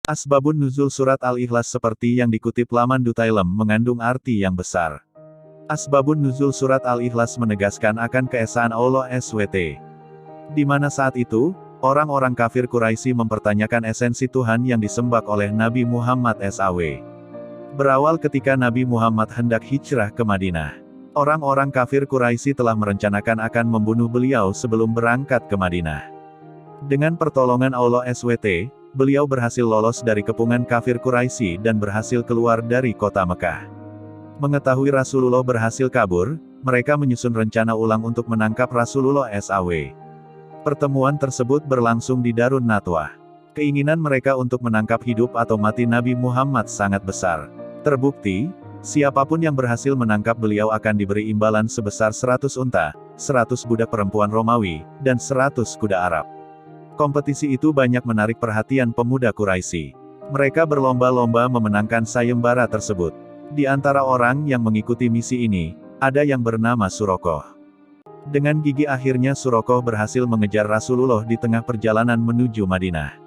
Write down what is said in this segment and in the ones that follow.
Asbabun nuzul surat Al-Ikhlas seperti yang dikutip laman Dutailem mengandung arti yang besar. Asbabun nuzul surat Al-Ikhlas menegaskan akan keesaan Allah SWT. Di mana saat itu, orang-orang kafir Quraisy mempertanyakan esensi Tuhan yang disembah oleh Nabi Muhammad SAW. Berawal ketika Nabi Muhammad hendak hijrah ke Madinah. Orang-orang kafir Quraisy telah merencanakan akan membunuh beliau sebelum berangkat ke Madinah. Dengan pertolongan Allah SWT, beliau berhasil lolos dari kepungan kafir Quraisy dan berhasil keluar dari kota Mekah. Mengetahui Rasulullah berhasil kabur, mereka menyusun rencana ulang untuk menangkap Rasulullah SAW. Pertemuan tersebut berlangsung di Darun Nadwah. Keinginan mereka untuk menangkap hidup atau mati Nabi Muhammad sangat besar. Terbukti, siapapun yang berhasil menangkap beliau akan diberi imbalan sebesar 100 unta, 100 budak perempuan Romawi, dan 100 kuda Arab. Kompetisi itu banyak menarik perhatian pemuda Quraisy. Mereka berlomba-lomba memenangkan sayembara tersebut. Di antara orang yang mengikuti misi ini, ada yang bernama Surokoh. Dengan gigi akhirnya Surokoh berhasil mengejar Rasulullah di tengah perjalanan menuju Madinah.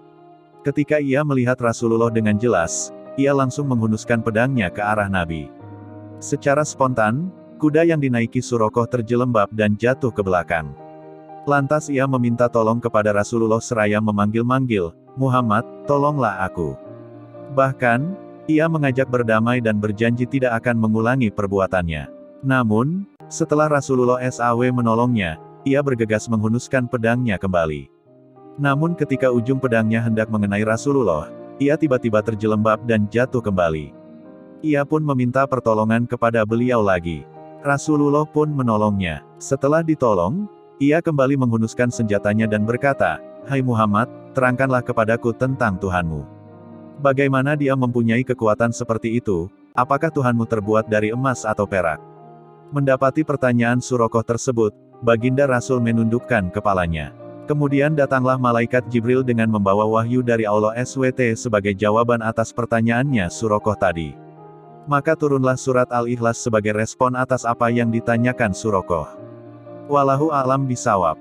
Ketika ia melihat Rasulullah dengan jelas, ia langsung menghunuskan pedangnya ke arah Nabi. Secara spontan, kuda yang dinaiki Surokoh terjelembab dan jatuh ke belakang. Lantas ia meminta tolong kepada Rasulullah seraya memanggil-manggil, "Muhammad, tolonglah aku." Bahkan, ia mengajak berdamai dan berjanji tidak akan mengulangi perbuatannya. Namun, setelah Rasulullah SAW menolongnya, ia bergegas menghunuskan pedangnya kembali. Namun ketika ujung pedangnya hendak mengenai Rasulullah, ia tiba-tiba terjelembab dan jatuh kembali. Ia pun meminta pertolongan kepada beliau lagi. Rasulullah pun menolongnya. Setelah ditolong, ia kembali menghunuskan senjatanya dan berkata, "Hai Muhammad, terangkanlah kepadaku tentang Tuhanmu. Bagaimana dia mempunyai kekuatan seperti itu? Apakah Tuhanmu terbuat dari emas atau perak?" Mendapati pertanyaan Surokoh tersebut, Baginda Rasul menundukkan kepalanya. Kemudian datanglah malaikat Jibril dengan membawa wahyu dari Allah SWT sebagai jawaban atas pertanyaannya Surokoh tadi. Maka turunlah surat Al-Ikhlas sebagai respon atas apa yang ditanyakan Surokoh. Wallahu a'lam bishawab.